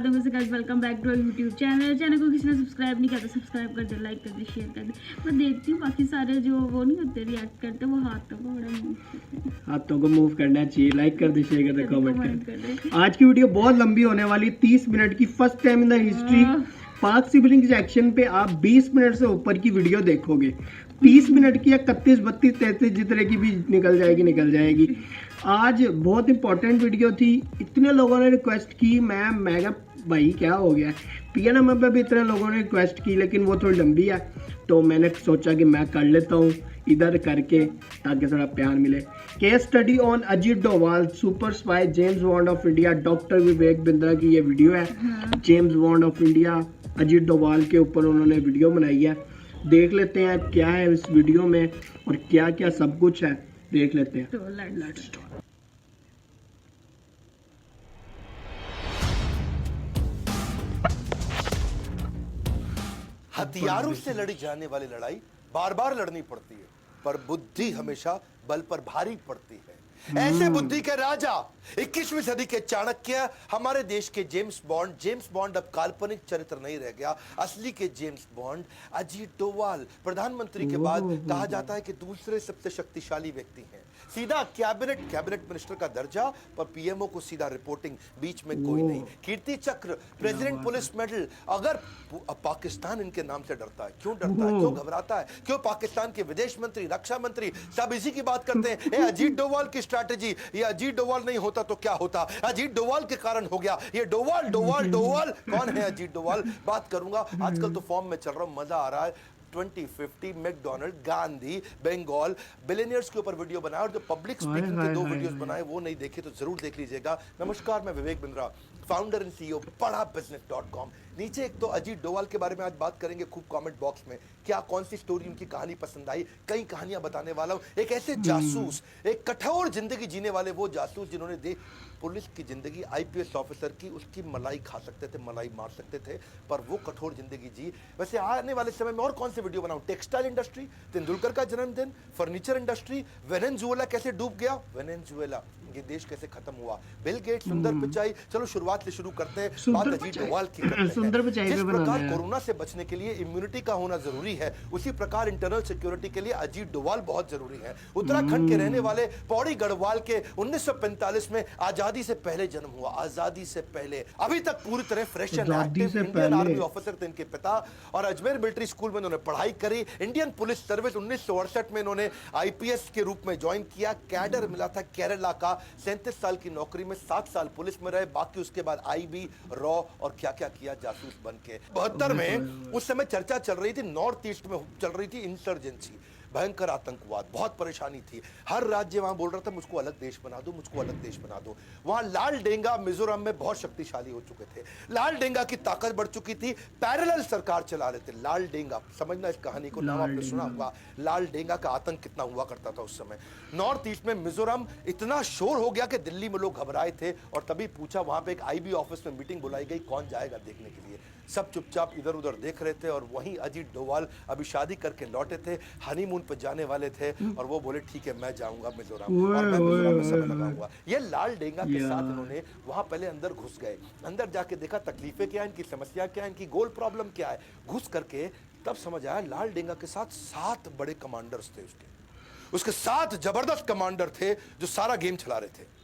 स्वागत है guys, welcome back to our YouTube channel को किसी ने सब्सक्राइब नहीं किया तो सब्सक्राइब कर दे, लाइक कर दे, शेयर कर दे। मैं देखती हूँ बाकी सारे जो वो नहीं होते रिएक्ट करते, वो हाथों को बड़ा मूव करते हैं। हाथों को मूव करना चाहिए। लाइक कर दे, शेयर कर दे, कमेंट कर दे। आज की वीडियो बहुत लंबी होने वाली, 30 मिनट की। First time in the history पाक सिबलिंग्स एक्शन पे आप 20 मिनट से ऊपर की वीडियो देखोगे। 30 मिनट की या 31, 32, 33 जितने की भी निकल जाएगी। आज बहुत इंपॉर्टेंट वीडियो थी। इतने लोगों ने रिक्वेस्ट की, मैं क्या भाई क्या हो गया। PNM पे भी इतने लोगों ने रिक्वेस्ट की, लेकिन वो थोड़ी लंबी है, तो मैंने सोचा कि मैं कर लेता हूँ इधर करके, ताकि थोड़ा प्यार मिले। Case study on Ajit Doval, super spy, James Bond of India, doctor Vivek Bindra की ये वीडियो है। James Bond of India Ajit Doval के ऊपर उन्होंने वीडियो बनाई है। देख लेते हैं क्या है इस वीडियो में और क्या क्या सब कुछ है, देख लेते हैं। तो लेट्स स्टार्ट। हथियारों से लड़ी जाने वाली लड़ाई बार बार लड़नी पड़ती है, पर बुद्धि हमेशा बल पर भारी पड़ती है। ऐसे बुद्धि के राजा 21वीं सदी के चाणक्य, हमारे देश के जेम्स बॉन्ड अब काल्पनिक चरित्र नहीं रह गया। असली के जेम्स बॉन्ड अजीत डोभाल प्रधानमंत्री के बाद कहा जाता है कि दूसरे सबसे शक्तिशाली व्यक्ति हैं। सीधा कैबिनेट मिनिस्टर का दर्जा, पर PMO को सीधा रिपोर्टिंग, बीच में कोई नहीं। कीर्ति चक्र, प्रेसिडेंट पुलिस मेडल। अगर पाकिस्तान इनके नाम से डरता है, क्यों डरता है, क्यों घबराता है, क्यों पाकिस्तान के विदेश मंत्री, रक्षा मंत्री सब इसी की बात करते हैं। ये अजीत डोभाल की स्ट्रैटेजी, ये अजीत डोभाल नहीं होता तो क्या होता, अजीत डोभाल के कारण हो गया ये। डोभाल कौन है अजीत डोभाल, बात करूंगा। आजकल तो फॉर्म में चल रहा हूं, मजा आ रहा है। 2050 मैकडोनल्ड, गांधी, बंगाल, बिलियनियर्स के ऊपर वीडियो बनाया, और जो पब्लिक स्पीकिंग के 2 वीडियोस बनाए वो नहीं देखे तो जरूर देख लीजिएगा। नमस्कार, मैं Vivek Bindra, founder and CEO बड़ाबिजनेस.com। नीचे एक तो अजीत डोभाल के बारे में आज बात करेंगे खूब कमेंट बॉक्स में। क्या कौन सी स्टोरी उनकी कहानी पसंद आई, कई कहानियां बताने वाला हूं। एक ऐसे जासूस, एक कठोर जिंदगी जीने वाले वो जासूस जिन्होंने पुलिस की जिंदगी, IPS ऑफिसर की, उसकी मलाई खा सकते थे, मलाई मार सकते थे, पर वो कठोर जिंदगी जी। वैसे आने वाले समय में और कौन से वीडियो बनाऊं? टेक्सटाइल इंडस्ट्री, तेंदुलकर का जन्मदिन, फर्नीचर इंडस्ट्री, वेनेजुएला कैसे डूब गया, वेनेजुएला ये देश कैसे खत्म हुआ, बिल गेट, सुंदर पिचाई। चलो शुरुआत से शुरू करते हैं। बात अजीत डोभाल की करते हैं। जिस प्रकार कोरोना से बचने के लिए इम्यूनिटी का होना जरूरी है, उसी प्रकार इंटरनल सिक्योरिटी के लिए अजीत डोभाल बहुत जरूरी है। उत्तराखंड के रहने वाले पौड़ी गढ़वाल के 1945 में आजादी से पहले जन्म हुआ, आजादी से पहले, अभी तक पूरी तरह fresh and active. Indian army officer थे इनके पिता, और अजमेर मिलिट्री स्कूल में इन्होंने पढ़ाई करी। इंडियन पुलिस सर्विस 1968 में इन्होंने IPS के रूप में ज्वाइन किया। कैडर मिला था केरला का। 37 साल की नौकरी में 7 साल पुलिस में रहे, बाकी उसके बाद IB, रॉ और क्या क्या किया जासूस बन के। 72 में उस समय चर्चा चल रही थी, नॉर्थ ईस्ट में चल रही थी इंसर्जेंसी, भयंकर आतंकवाद, बहुत परेशानी थी। हर राज्य वहां बोल रहा था मुझको अलग देश बना दो, मुझको अलग देश बना दो। वहां लाल डेंगा मिजोरम में बहुत शक्तिशाली हो चुके थे, लाल डेंगा की ताकत बढ़ चुकी थी, पैरेलल सरकार चला रहे थे। लाल डेंगा, समझना इस कहानी को, नाम आपने सुना होगा। लाल डेंगा का आतंक कितना हुआ करता था उस समय। नॉर्थ ईस्ट में मिजोरम इतना शोर हो गया कि दिल्ली में लोग घबराए थे, और तभी पूछा, वहां पे एक IB ऑफिस में मीटिंग बुलाई गई, कौन जाएगा देखने के लिए। सब चुपचाप इधर उधर देख रहे थे, और वहीं अजीत डोभाल अभी शादी करके लौटे थे, हनीमून पे जाने वाले थे, और वो बोले ठीक है मैं जाऊंगा मिजोरम, और मैं मिजोरम में समय लगाऊंगा। ये लाल डेंगा के साथ उन्होंने वहां पहले अंदर घुस गए, अंदर जाके देखा तकलीफें क्या है, इनकी समस्या क्या है, इनकी गोल प्रॉब्लम क्या है। घुस करके तब समझ आया लाल डेंगा के साथ 7 बड़े कमांडर्स थे उसके 7 जबरदस्त कमांडर थे जो सारा गेम चला रहे थे।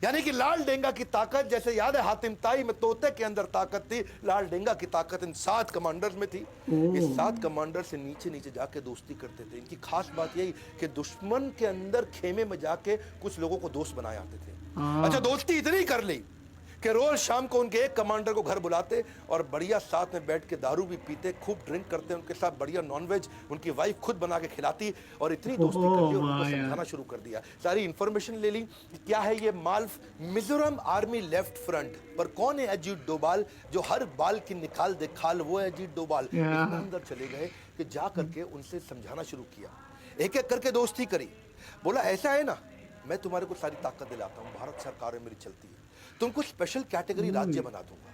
यानी कि लाल डेंगा की ताकत, जैसे याद है हातिम ताई में तोते के अंदर ताकत थी, लाल डेंगा की ताकत इन 7 कमांडर्स में थी। ये 7 कमांडर से नीचे नीचे जाके दोस्ती करते थे। इनकी खास बात यही कि दुश्मन के अंदर खेमे में जाके कुछ लोगों को दोस्त बनाए आते थे। अच्छा, दोस्ती इतनी कर ली कि रोज शाम को उनके एक कमांडर को घर बुलाते, और बढ़िया साथ में बैठ के दारू भी पीते, खूब ड्रिंक करते, उनके साथ बढ़िया नॉनवेज उनकी वाइफ खुद बना के खिलाती, और इतनी दोस्ती कर ली और उनको समझाना शुरू कर दिया। सारी इंफॉर्मेशन ले ली, क्या है ये माल्फ। मिजोरम आर्मी लेफ्ट फ्रंट पर कौन है अजीत डोभाल, जो हर बाल की निकाल दे खाल, वो है अजीत डोभाल। अंदर चले गए कि जा करके उनसे समझाना शुरू किया, एक एक करके दोस्ती करी। बोला ऐसा है ना, मैं तुम्हारे को सारी ताकत दिलाता हूँ, भारत सरकार मेरी चलती है, तुमको स्पेशल कैटेगरी राज्य बना दूंगा।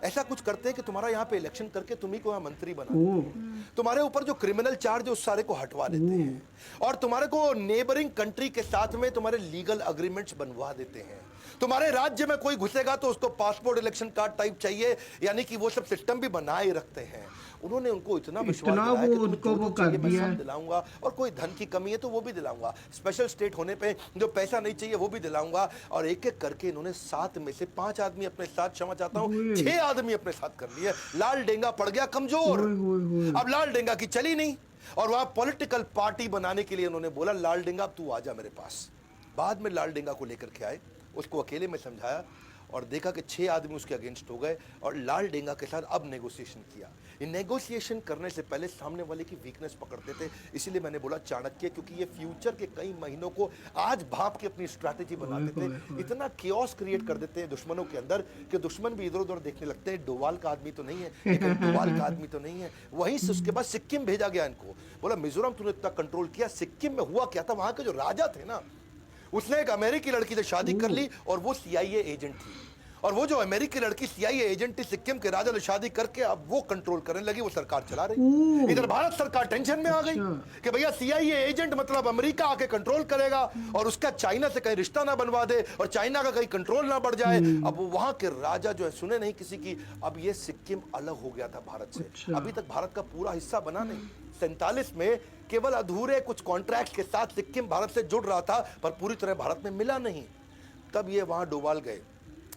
ऐसा कुछ करते हैं कि तुम्हारा यहाँ पे इलेक्शन करके तुम्ही को यहाँ मंत्री बना देते हैं, तुम्हारे ऊपर जो क्रिमिनल चार्ज है उस सारे को हटवा देते हैं, और तुम्हारे को नेबरिंग कंट्री के साथ में तुम्हारे लीगल अग्रीमेंट्स बनवा देते हैं। तुम्हारे राज्य में कोई घुसेगा तो उसको पासपोर्ट इलेक्शन कार्ड टाइप चाहिए, यानी कि वो सब सिस्टम भी बनाए रखते हैं। उन्होंने उनको इतना विश्वास दिलाया कि तुम्हें जो चाहिए मैं सब दिलाऊंगा, और कोई धन की कमी है तो वो भी दिलाऊंगा, स्पेशल स्टेट होने पे जो पैसा नहीं चाहिए वो भी दिलाऊंगा। और एक एक करके इन्होंने 7 में से 5 आदमी अपने साथ, क्षमा चाहता हूँ 6 आदमी अपने साथ कर लिए। लाल डेंगा पड़ गया कमजोर, अब लाल डेंगा की चली नहीं, और वहां पॉलिटिकल पार्टी बनाने के लिए उन्होंने बोला लाल डेंगा तू आजा मेरे पास। बाद में लाल डेंगा को लेकर के आए, उसको अकेले में समझाया और देखा कि 6 आदमी उसके अगेंस्ट हो गए, और लाल डेंगा के साथ अब नेगोशिएशन किया। ये नेगोशिएशन करने से पहले सामने वाले की वीकनेस पकड़ते थे, इसीलिए मैंने बोला चाणक्य, क्योंकि ये फ्यूचर के कई महीनों को आज भाप की अपनी स्ट्रैटेजी बनाते थे। इतना कियोस क्रिएट कर देते हैं दुश्मनों के अंदर कि दुश्मन भी इधर उधर देखने लगते हैं, डोवाल का आदमी तो नहीं है, डोवाल का आदमी तो नहीं है। वहीं से उसके बाद सिक्किम भेजा गया इनको, बोला मिजोरम तूने इतना कंट्रोल किया, सिक्किम में हुआ क्या था, वहां के जो राजा थे ना, उसने एक अमेरिकी लड़की से शादी कर ली और वो CIA एजेंट थी, और वो जो अमेरिकी लड़की CIA एजेंट थी, सिक्किम के राजा ने शादी करके अब वो कंट्रोल करने लगी, वो सरकार चला रही। इधर भारत सरकार टेंशन में आ गई कि भैया CIA एजेंट मतलब अमेरिका आके कंट्रोल करेगा, और उसका चाइना से कहीं रिश्ता ना बनवा दे, और चाइना का कहीं कंट्रोल ना बढ़ जाए। अब वहां के राजा जो है सुने नहीं किसी की। अब ये सिक्किम अलग हो गया था भारत से, अभी तक भारत का पूरा हिस्सा बना नहीं। 47 में केवल अधूरे कुछ कॉन्ट्रैक्ट के साथ सिक्किम भारत से जुड़ रहा था, पर पूरी तरह भारत में मिला नहीं। तब ये वहां डोवाल गए,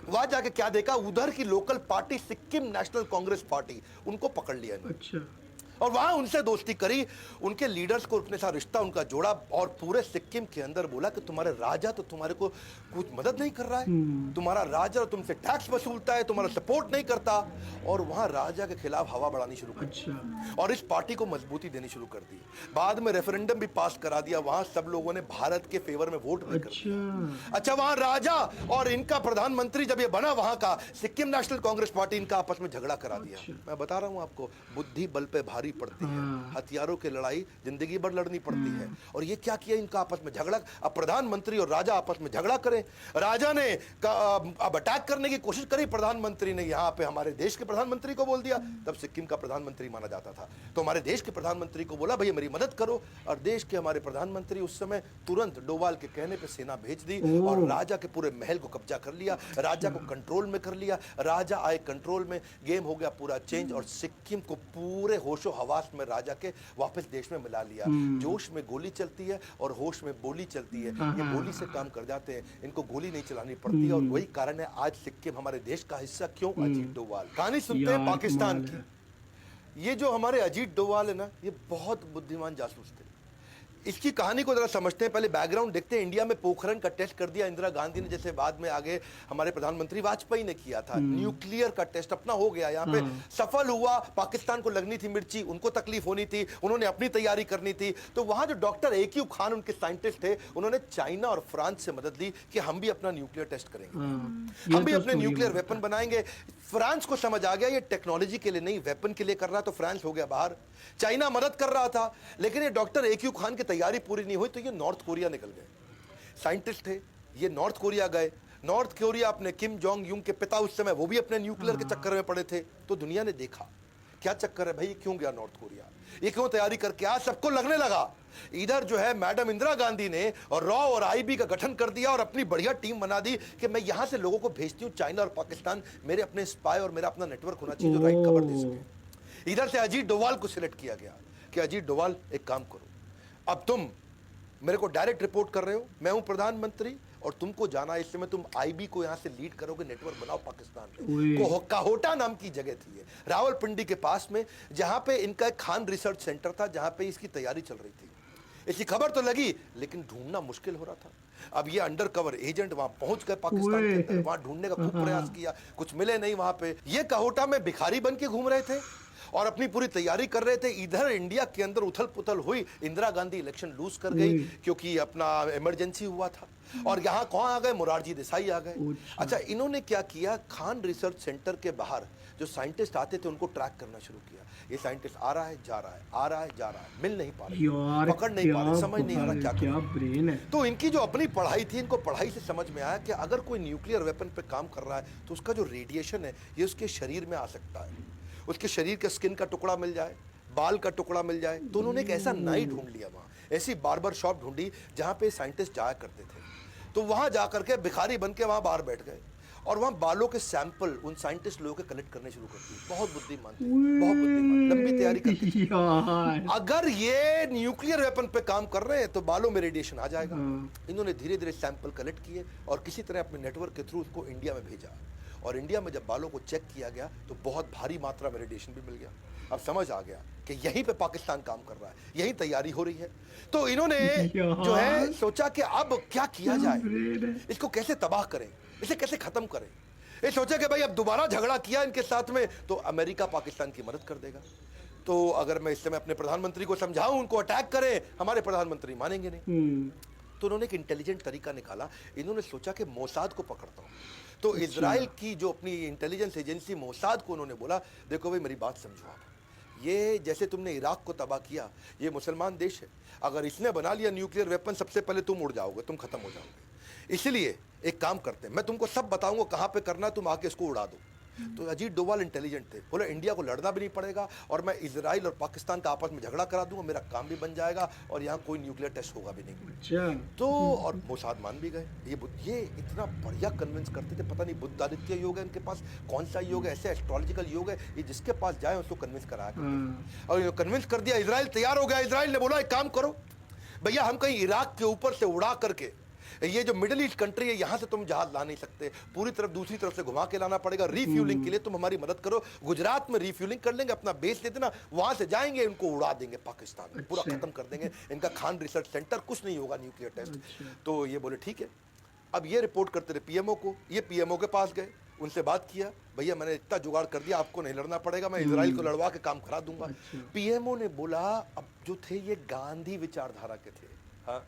वहां जाके क्या देखा, उधर की local party Sikkim national Congress party, उनको पकड़ लिया इन्होंने। अच्छा। और वहां उनसे दोस्ती करी, उनके लीडर्स को अपने साथ रिश्ता उनका जोड़ा, और पूरे सिक्किम के अंदर बोला कि तुम्हारे राजा तो तुम्हारे को कुछ मदद नहीं कर रहा है, तुम्हारा राजा तुमसे टैक्स वसूलता है, तुम्हारा सपोर्ट नहीं करता। और वहां राजा के खिलाफ हवा बढ़ानी शुरू कर दी, और इस पार्टी को मजबूती देनी शुरू कर दी। बाद में रेफरेंडम भी पास करा दिया, वहां सब लोगों ने भारत के फेवर में वोट भी कर दिया। अच्छा, वहां राजा और इनका प्रधानमंत्री जब ये बना, वहां का सिक्किम नेशनल कांग्रेस पार्टी इनका आपस में झगड़ा करा दिया। मैं बता रहा हूं आपको, बुद्धि बल पे भारी पड़ती है, हथियारों की लड़ाई जिंदगी भर लड़नी पड़ती है। और ये क्या किया, इनका आपस में झगड़ा, अब प्रधानमंत्री और राजा आपस में झगड़ा करें। राजा ने अब अटैक करने की कोशिश करी, प्रधानमंत्री ने यहाँ पे हमारे देश के प्रधानमंत्री को बोल दिया, तब सिक्किम का प्रधानमंत्री माना जाता था, तो हमारे देश के प्रधानमंत्री को बोला भैया मेरी मदद करो। और देश के हमारे प्रधानमंत्री उस समय तुरंत डोवाल के कहने पे सेना भेज दी, और राजा के पूरे महल को कब्जा कर लिया, राजा को कंट्रोल में कर लिया। राजा आए कंट्रोल में, गेम हो गया पूरा चेंज, और सिक्किम को पूरे होशो हवास में राजा के वापस देश में मिला लिया। जोश में गोली चलती है और होश में बोली चलती है, ये बोली से काम कर जाते हैं, इनको गोली नहीं चलानी पड़ती है। और वही कारण है आज सिक्किम हमारे देश का हिस्सा क्यों। अजीत डोवाल कहानी सुनते हैं पाकिस्तान की। ये जो हमारे अजीत डोवाल है ना, ये बहुत बुद्धिमान जासूस थे। इसकी कहानी को जरा समझते हैं, पहले बैकग्राउंड देखते हैं। इंडिया में पोखरण का टेस्ट कर दिया इंदिरा गांधी ने, जैसे बाद में आगे हमारे प्रधानमंत्री वाजपेयी ने किया था। न्यूक्लियर का टेस्ट अपना हो गया, यहाँ पे सफल हुआ। पाकिस्तान को लगनी थी मिर्ची, उनको तकलीफ होनी थी, उन्होंने अपनी तैयारी करनी थी। तो वहां जो डॉक्टर AQ खान उनके साइंटिस्ट थे, उन्होंने चाइना और फ्रांस से मदद ली कि हम भी अपना न्यूक्लियर टेस्ट करेंगे, हम भी अपने न्यूक्लियर वेपन बनाएंगे। फ्रांस को समझ आ गया ये टेक्नोलॉजी के लिए नहीं, वेपन के लिए कर रहा, तो फ्रांस हो गया बाहर। चाइना मदद कर रहा था, लेकिन ये डॉक्टर AQ खान की तैयारी पूरी नहीं हुई, तो ये नॉर्थ कोरिया निकल गए। साइंटिस्ट थे ये, नॉर्थ कोरिया गए। नॉर्थ कोरिया अपने किम जोंग यूंग के पिता उस समय, वो भी अपने न्यूक्लियर के चक्कर में पड़े थे। तो दुनिया ने देखा क्या चक्कर है भाई, क्यों गया नॉर्थ कोरिया, ये क्यों तैयारी करके आज सबको लगने लगा। इधर जो है मैडम इंदिरा गांधी ने और रॉ और IB का गठन कर दिया और अपनी बढ़िया टीम बना दी कि मैं यहां से लोगों को भेजती हूं चाइना और पाकिस्तान, मेरे अपने स्पाई और मेरा अपना नेटवर्क होना चाहिए जो राइट खबर दे सके। इधर से अजीत डोवाल को सिलेक्ट किया गया कि अजीत डोवाल एक काम करो, अब तुम मेरे को डायरेक्ट रिपोर्ट कर रहे हो, मैं हूं प्रधानमंत्री और तुमको जाना है, इस समय तुम IB को यहां से लीड करोगे, नेटवर्क बनाओ पाकिस्तान में। काहोटा नाम की जगह थी, रावलपिंडी के पास में, जहां पे इनका एक खान रिसर्च सेंटर था, जहां पे इसकी तैयारी चल रही थी। इसकी खबर तो लगी, लेकिन ढूंढना मुश्किल हो रहा था। अब ये अंडर कवर एजेंट वहां पहुंच गए पाकिस्तान के अंदर, वहां ढूंढने का खूब प्रयास किया, कुछ मिले नहीं वहां पे। ये काहोटा में भिखारी बन के घूम रहे थे और अपनी पूरी तैयारी कर रहे थे। इधर इंडिया के अंदर उथल पुथल हुई, इंदिरा गांधी इलेक्शन लूज कर गई क्योंकि अपना इमरजेंसी हुआ था। और यहाँ कौन आ गए, मोरारजी देसाई आ गए। अच्छा, इन्होंने क्या किया, खान रिसर्च सेंटर के बाहर जो साइंटिस्ट आते थे उनको ट्रैक करना शुरू किया। ये साइंटिस्ट आ रहा है, जा रहा है, आ रहा है, जा रहा है, मिल नहीं पा रहे, पकड़ नहीं पा रहे, समझ नहीं आ रहा क्या ब्रेन है। तो इनकी जो अपनी पढ़ाई थी, इनको पढ़ाई से समझ में आया कि अगर कोई न्यूक्लियर वेपन पे काम कर रहा है तो उसका जो रेडिएशन है ये उसके शरीर में आ सकता है, उसके शरीर के स्किन का टुकड़ा मिल जाए, बाल का टुकड़ा मिल जाए। तो उन्होंने एक ऐसा नाई ढूंढ लिया, वहाँ ऐसी बार्बर शॉप ढूंढी जहाँ पे साइंटिस्ट जाया करते थे। तो वहां जाकर के भिखारी बन के वहां बाहर बैठ गए और वहां बालों के सैंपल उन साइंटिस्ट लोगों के कलेक्ट करने शुरू कर दिए। बहुत बुद्धिमान थे, बहुत बुद्धिमान, लंबी तैयारी करते थे। यार अगर ये न्यूक्लियर वेपन पे काम कर रहे हैं तो बालों में रेडिएशन आ जाएगा। इन्होंने धीरे धीरे सैंपल कलेक्ट किए और किसी तरह अपने नेटवर्क के थ्रू उसको इंडिया में भेजा और इंडिया में जब बालों को चेक किया गया तो बहुत भारी मात्रा में रेडिएशन भी मिल गया। अब समझ आ गया कि यहीं पे पाकिस्तान काम कर रहा है, यहीं तैयारी हो रही है। तो इन्होंने जो है सोचा कि अब क्या किया जाए, इसको कैसे तबाह करें, इसे कैसे खत्म करें। ये सोचा कि भाई अब दोबारा झगड़ा किया इनके साथ में तो अमेरिका पाकिस्तान की मदद कर देगा। तो अगर मैं इस समय अपने प्रधानमंत्री को समझाऊं उनको अटैक करें, हमारे प्रधानमंत्री मानेंगे नहीं। तो उन्होंने एक इंटेलिजेंट तरीका निकाला। इन्होंने सोचा कि मोसाद को पकड़ता हूं। तो इजराइल की जो अपनी इंटेलिजेंस एजेंसी मोसाद को उन्होंने बोला, देखो भाई मेरी बात समझो आप, ये जैसे तुमने इराक को तबाह किया, ये मुसलमान देश है, अगर इसने बना लिया न्यूक्लियर वेपन सबसे पहले तुम उड़ जाओगे, तुम खत्म हो जाओगे। इसलिए एक काम करते हैं, मैं तुमको सब बताऊंगा कहां पे करना, तुम आके इसको उड़ा दो। तो अजीत डोवाल इंटेलिजेंट थे, बोले इंडिया को लड़ना भी नहीं पड़ेगा और मैं इजराइल और पाकिस्तान का आपस में झगड़ा करा दूंगा, मेरा काम भी बन जाएगा और यहाँ कोई न्यूक्लियर टेस्ट होगा भी नहीं। अच्छा तो और मोसाद मान भी गए। ये इतना बढ़िया कन्विंस करते थे, पता नहीं बुद्ध आदित्य योग है इनके पास, कौन सा योग है, ऐसे एस्ट्रोलॉजिकल योग है, ये जिसके पास जाए उसको कन्विंस कराया और कन्विंस कर दिया। इजराइल तैयार हो गया। इजराइल ने बोला एक काम करो भैया, हम कहीं इराक के ऊपर से उड़ा करके, ये जो मिडिल ईस्ट कंट्री है यहां से तुम जहाज ला नहीं सकते, पूरी तरफ दूसरी तरफ से घुमा के लाना पड़ेगा। रीफ्यूलिंग के लिए तुम हमारी मदद करो, गुजरात में रीफ्यूलिंग कर लेंगे, अपना बेस दे देना, वहां से जाएंगे, इनको उड़ा देंगे पाकिस्तान में, पूरा खत्म कर देंगे इनका खान रिसर्च सेंटर, कुछ नहीं होगा न्यूक्लियर टेस्ट। तो ये बोले ठीक है। अब ये रिपोर्ट करते रहे पीएमओ को, ये पीएमओ के पास गए, उनसे बात किया, भैया मैंने इतना जुगाड़ कर दिया, आपको नहीं लड़ना पड़ेगा, मैं इजराइल को लड़वा के काम करा दूंगा। पीएमओ ने बोला अब जो थे ये गांधी विचारधारा के थे, हाँ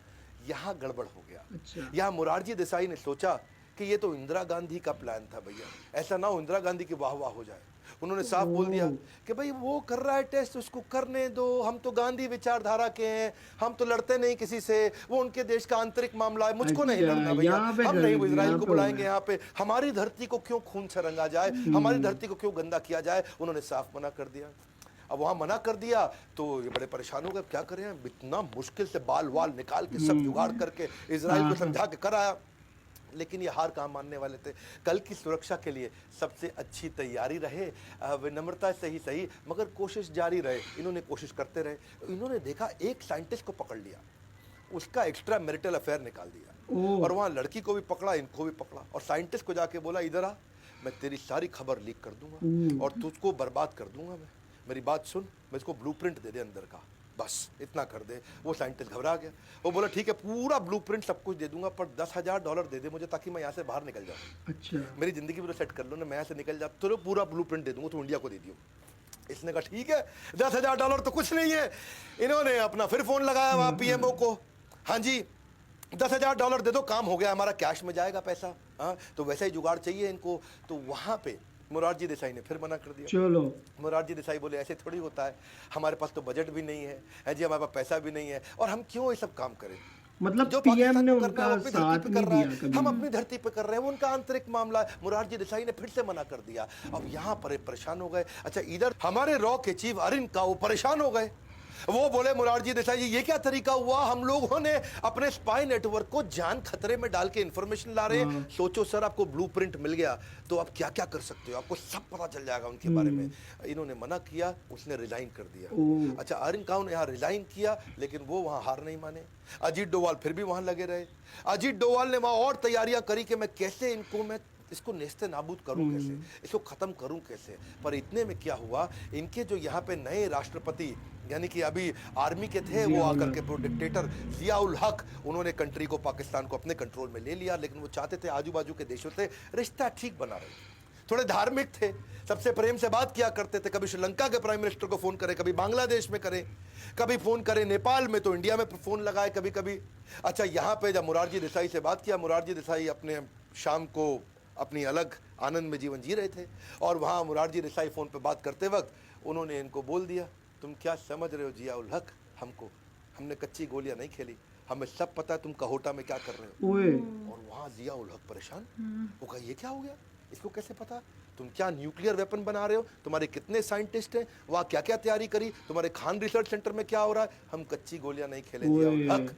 यहाँ गड़बड़ हो गया। यहाँ मोरारजी देसाई ने सोचा कि ये तो इंदिरा गांधी का प्लान था भैया, ऐसा ना हो इंदिरा गांधी की वाह वाह हो जाए। उन्होंने साफ बोल दिया कि भाई वो कर रहा है टेस्ट, उसको करने दो, हम तो गांधी विचारधारा के हैं, हम तो लड़ते नहीं किसी से, वो उनके देश का आंतरिक मामला है, मुझको नहीं लड़ना भैया, हम नहीं इजराइल को बुलाएंगे यहाँ पे, हमारी धरती को क्यों खून से रंगा जाए, हमारी धरती को क्यों गंदा किया जाए। उन्होंने साफ मना कर दिया। अब वहां मना कर दिया तो ये बड़े परेशान हो गए, क्या करें, इतना मुश्किल से बाल वाल निकाल के सब जुगाड़ करके इजराइल को समझा के कराया, लेकिन ये हार कहाँ मानने वाले थे। कल की सुरक्षा के लिए सबसे अच्छी तैयारी रहे, विनम्रता से ही सही मगर कोशिश जारी रहे। इन्होंने कोशिश करते रहे। इन्होंने देखा एक साइंटिस्ट को पकड़ लिया, उसका एक्स्ट्रा मैरिटल अफेयर निकाल दिया और वहाँ लड़की को भी पकड़ा, इनको भी पकड़ा और साइंटिस्ट को जाके बोला इधर आ, मैं तेरी सारी खबर लीक कर दूंगा और तुझको बर्बाद कर दूंगा, मैं मेरी बात सुन, मैं इसको ब्लूप्रिंट दे दे अंदर का, बस इतना कर दे। वो साइंटिस्ट घबरा गया, वो बोला ठीक है पूरा ब्लूप्रिंट सब कुछ दे दूंगा पर $10,000 दे दे मुझे ताकि मैं यहाँ से बाहर निकल जाऊँ। अच्छा मेरी जिंदगी पूरा सेट कर लो ना, मैं यहाँ से निकल जाता तो पूरा ब्लूप्रिंट दे दूंगा, तो इंडिया को दे दियो। इसने कहा ठीक है, $10,000 तो कुछ नहीं है। इन्होंने अपना फिर फोन लगाया वहाँ पीएमओ को, हाँ जी $10,000 दे दो, काम हो गया हमारा, कैश में जाएगा पैसा। हाँ तो वैसा ही जुगाड़ चाहिए इनको। तो वहाँ पे मोरारजी देसाई ने फिर मना कर दिया। चलो मोरारजी देसाई बोले ऐसे थोड़ी होता है, हमारे पास तो बजट भी नहीं है जी, हमारे पास पैसा भी नहीं है और हम क्यों ये सब काम करें। मतलब जो पीएम ने उनका साथ नहीं दिया, हम अपनी धरती पे कर रहे हैं, वो उनका आंतरिक मामला है। मोरारजी देसाई ने फिर से मना कर दिया। अब यहाँ पर परेशान हो गए। अच्छा इधर हमारे रॉ के चीफ अरविंद का वो परेशान हो गए, वो बोले मोरारजी देसाई ये क्या तरीका हुआ, हम लोगों ने अपने स्पाई नेटवर्क को जान खतरे में डाल के इंफॉर्मेशन ला रहे हैं। सोचो सर आपको ब्लूप्रिंट मिल गया तो आप क्या क्या कर सकते हो, आपको सब पता चल जाएगा उनके बारे में। इन्होंने मना किया, उसने रिजाइन कर दिया। अच्छा अरविंद काउ ने यहाँ रिजाइन किया लेकिन वो वहाँ हार नहीं माने। अजीत डोवाल फिर भी वहाँ लगे रहे। अजीत डोवाल ने वहाँ और तैयारियां करी कि मैं कैसे इसको नेस्ते नाबूद करूं, कैसे इसको खत्म करूं कैसे। पर इतने में क्या हुआ, इनके जो यहाँ पे नए राष्ट्रपति यानी कि अभी आर्मी के थे, वो आकर के डिक्टेटर जियाउल हक, उन्होंने कंट्री को पाकिस्तान को अपने कंट्रोल में ले लिया। लेकिन वो चाहते थे आजू बाजू के देशों से रिश्ता ठीक बना रहे, थोड़े धार्मिक थे, सबसे प्रेम से बात किया करते थे। कभी श्रीलंका के प्राइम मिनिस्टर को फोन करें, कभी बांग्लादेश में करें, कभी फोन करें नेपाल में, तो इंडिया में फोन लगाए कभी कभी। अच्छा यहाँ पे जब मोरारजी देसाई से बात किया, मोरारजी देसाई अपने शाम को अपनी अलग आनंद में जीवन जी रहे थे और वहाँ मोरारजी देसाई फ़ोन पे बात करते वक्त उन्होंने इनको बोल दिया, तुम क्या समझ रहे हो जियाउल हक, हमने कच्ची गोलियां नहीं खेली, हमें सब पता है तुम कहोटा में क्या कर रहे हो। और वहाँ जियाउल हक परेशान, वो कहा ये क्या हो गया, इसको कैसे पता, तुम क्या न्यूक्लियर वेपन बना रहे हो, तुम्हारे कितने साइंटिस्ट हैं, वहाँ क्या क्या तैयारी करी, तुम्हारे खान रिसर्च सेंटर में क्या हो रहा है, हम कच्ची गोलियां नहीं खेले जियाउल हक।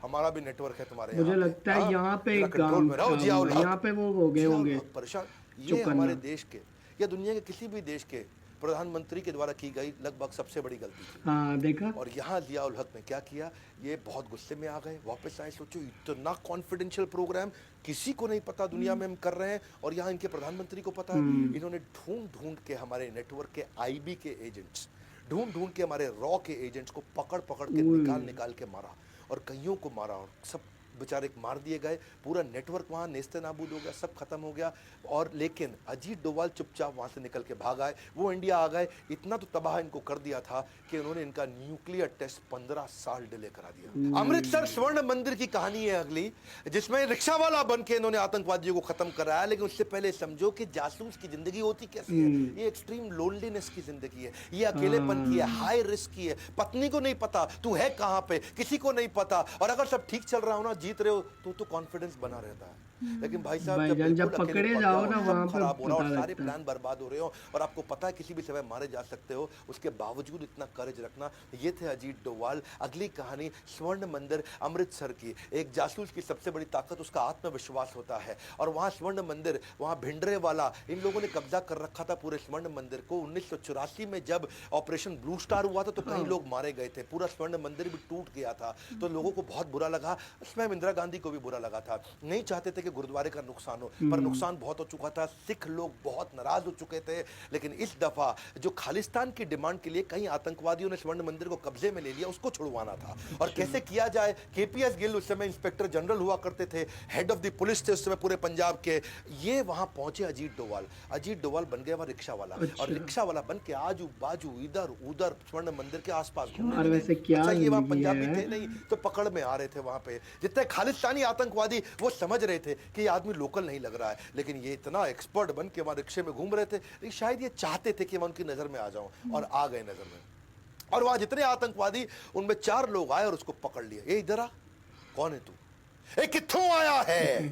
हमारा भी नेटवर्क है तुम्हारे मुझे यहाँ पे। लगता है हाँ? यहाँ पे जरा एक कंट्रोल काम में रहो, था, जियाउल हक। यहाँ पे वो हो गए जियाउल होंगे हक परेशान। ये चुप करना। हमारे देश के या दुनिया के किसी भी देश के प्रधानमंत्री के द्वारा की गई लगभग सबसे बड़ी गलती थी। हाँ देखा। और यहाँ जियाउल हक ने क्या किया, ये बहुत गुस्से में आ गए, वापस आए। सोचो इतना कॉन्फिडेंशियल प्रोग्राम किसी को नहीं पता दुनिया में हम कर रहे हैं, और यहाँ इनके प्रधानमंत्री को पता है। इन्होंने ढूंढ ढूंढ के हमारे नेटवर्क के आईबी के एजेंट्स, ढूंढ ढूंढ के हमारे रॉ के एजेंट्स को पकड़ पकड़ के निकाल निकाल के मारा, और कईयों को मारा, और सब बेचारे मार दिए गए। पूरा नेटवर्क वहाँ नेस्ते नाबूद हो गया, सब खत्म हो गया। और लेकिन अजीत डोभाल चुपचाप वहाँ से निकल के भाग आए, वो इंडिया आ गए। इतना तो तबाह इनको कर दिया था कि उन्होंने इनका न्यूक्लियर टेस्ट 15 साल डिले करा दिया। अमृतसर स्वर्ण मंदिर की कहानी है अगली, जिसमें रिक्शा वाला बन के इन्होंने आतंकवादियों को खत्म कराया। लेकिन उससे पहले समझो कि जासूस की जिंदगी होती कैसी है। ये एक्सट्रीम लोनलीनेस की जिंदगी है, ये अकेलेपन की है, हाई रिस्क की है। पत्नी को नहीं पता तू है कहाँ पे, किसी को नहीं पता, और अगर सब ठीक चल रहा हो ना, जीत रहे हो, तो कॉन्फिडेंस बना रहता है। लेकिन भाई साहब जब जब बिल्कुल पकड़े अकेले पड़ जाओ ना, सब वहाँ पे खराब हो रहा, और पता सारे लगता है। प्लान बर्बाद हो रहे हो, और आपको पता है किसी भी समय मारे जा सकते हो, उसके बावजूद इतना करेज रखना। ये थे अजीत डोभाल। अगली कहानी स्वर्ण मंदिर अमृतसर की। एक जासूस की सबसे बड़ी ताकत उसका आत्मविश्वास होता है, और वहाँ स्वर्ण मंदिर, वहाँ भिंडरे वाला, इन लोगों ने कब्जा कर रखा था पूरे स्वर्ण मंदिर को। 1984 में जब ऑपरेशन ब्लू स्टार हुआ था तो कई लोग मारे गए थे, पूरा स्वर्ण मंदिर भी टूट गया था, तो लोगों को बहुत बुरा लगा। स्वयं इंदिरा गांधी को भी बुरा लगा था, नहीं चाहते थे कि गुरुद्वारे का नुकसान हो, पर नुकसान बहुत हो चुका था। सिख लोग बहुत नाराज हो चुके थे। लेकिन इस दफा जो खालिस्तान की डिमांड के लिए कई आतंकवादियों ने स्वर्ण मंदिर को कब्जे में ले लिया, उसको छुड़वाना था। और कैसे किया जाए, केपीएस गिल उस समय इंस्पेक्टर जनरल हुआ करते थे, हेड ऑफ द पुलिस थे उस समय पूरे पंजाब के। ये वहां पहुंचे अजीत डोभाल। अजीत डोभाल बन गया वहां रिक्शा वाला, और रिक्शा वाला बन के आजू बाजू इधर उधर स्वर्ण मंदिर के आसपास घूमने लगे। अच्छा, ये वहां पंजाबी थे नहीं तो पकड़ में आ रहे थे। वहां पे जितने खालिस्तानी आतंकवादी, वो समझ रहे थे कि ये आदमी लोकल नहीं लग रहा है, लेकिन ये इतना एक्सपर्ट बन के वहां रिक्शे में घूम रहे थे, लेकिन शायद ये चाहते थे कि मैं उनकी नजर में आ जाऊं, और आ गए नजर में। और वहां जितने आतंकवादी, उनमें 4 लोग आए और उसको पकड़ लिया। ये इधर आ, कौन है तू, ए कित्थों आया है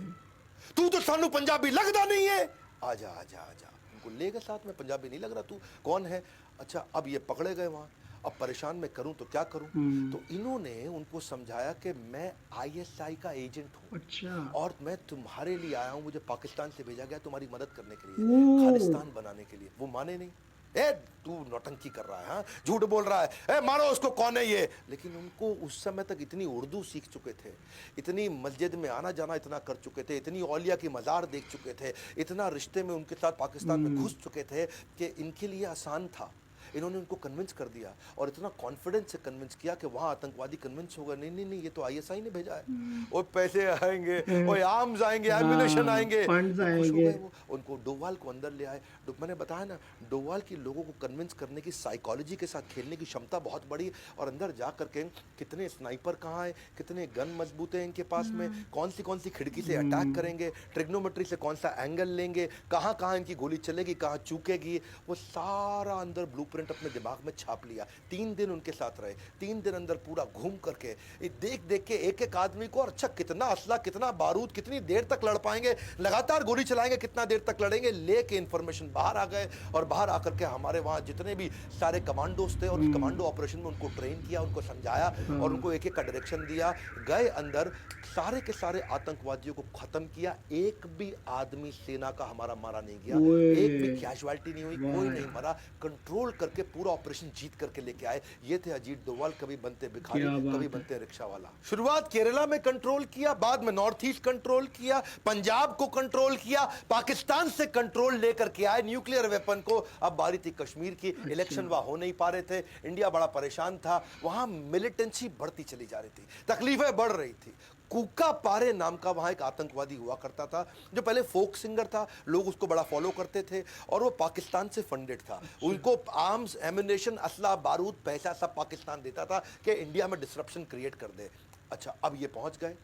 तू, तो सानू पंजाबी लगदा नहीं है, आजा आजा आजा। उनको ले गए साथ में, पंजाबी नहीं लग रहा, तू कौन है। अच्छा, अब ये पकड़े गए वहां, अब परेशान मैं करूं तो क्या करूं। तो इन्होंने उनको समझाया कि मैं आईएसआई का एजेंट हूं, अच्छा, और मैं तुम्हारे लिए आया हूं, मुझे पाकिस्तान से भेजा गया तुम्हारी मदद करने के लिए, खालिस्तान बनाने के लिए। वो माने नहीं, ए तू नौटंकी कर रहा है, हाँ झूठ बोल रहा है, ए मारो उसको, कौन है ये। लेकिन उनको उस समय तक इतनी उर्दू सीख चुके थे, इतनी मस्जिद में आना जाना इतना कर चुके थे, इतनी औलिया की मज़ार देख चुके थे, इतना रिश्ते में उनके साथ पाकिस्तान में घुस चुके थे कि इनके लिए आसान था। इन्होंने उनको कन्विंस कर दिया, और इतना कॉन्फिडेंस से कन्विंस किया कि वहाँ आतंकवादी कन्विंस हो गए, नहीं नहीं नहीं, ये तो आईएसआई ने भेजा है, और पैसे आएंगे, और आर्म्स आएंगे, एम्युनिशन आएंगे, फंड्स खुश हो आएंगे। गए वो। उनको डोभाल को अंदर ले आए। मैंने बताया ना, डोभाल की लोगों को कन्विंस करने की, साइकोलॉजी के साथ खेलने की क्षमता बहुत बड़ी। और अंदर जा करके कितने स्नाइपर कहाँ है, कितने गन मजबूत है इनके पास में, कौन सी खिड़की से अटैक करेंगे, ट्रिग्नोमेट्री से कौन सा एंगल लेंगे, कहाँ कहाँ इनकी गोली चलेगी, कहाँ चूकेगी, वो सारा अंदर ब्लूप्रिंट अपने दिमाग में छाप लिया। 3 दिन उनके साथ रहे, 3 दिन अंदर पूरा घूम करके देख देख के एक एक आदमी को, और अच्छा कितना असला, कितना बारूद, कितनी देर तक लड़ पाएंगे, लगातार गोली चलाएंगे, कितना देर तक लड़ेंगे, लेके इंफॉर्मेशन बाहर आ गए। और बाहर आकर के हमारे वहाँ जितने भी सारे कमांडोज थे, और उस कमांडो ऑपरेशन में उनको ट्रेन किया, उनको समझाया, और उनको एक एक का डायरेक्शन दिया। गए अंदर, सारे के सारे आतंकवादियों को खत्म किया। एक भी आदमी सेना का हमारा मारा नहीं गया, एक भी कैजुअलिटी नहीं हुई, कोई नहीं मरा। कंट्रोल करके पूरा ऑपरेशन जीत करके लेके आए। ये थे अजीत डोभाल, कभी बनते भिखारी, कभी बनते रिक्शा वाला। शुरुआत केरला में कंट्रोल किया, बाद में नॉर्थ ईस्ट कंट्रोल किया, पंजाब को कंट्रोल किया, पाकिस्तान से कंट्रोल लेकर के आए न्यूक्लियर वेपन को। अब बारी थी कश्मीर की। इलेक्शन वहां हो नहीं पा रहे थे, इंडिया बड़ा परेशान था, वहां मिलिटेंसी बढ़ती चली जा रही थी, तकलीफें बढ़ रही थी। कूका पारे नाम का वहाँ एक आतंकवादी हुआ करता था, जो पहले फोक सिंगर था, लोग उसको बड़ा फॉलो करते थे, और वो पाकिस्तान से फंडेड था। उनको आर्म्स, एम्युनिशन, असला, बारूद, पैसा सब पाकिस्तान देता था कि इंडिया में डिसरप्शन क्रिएट कर दे। अच्छा, अब ये पहुंच गए।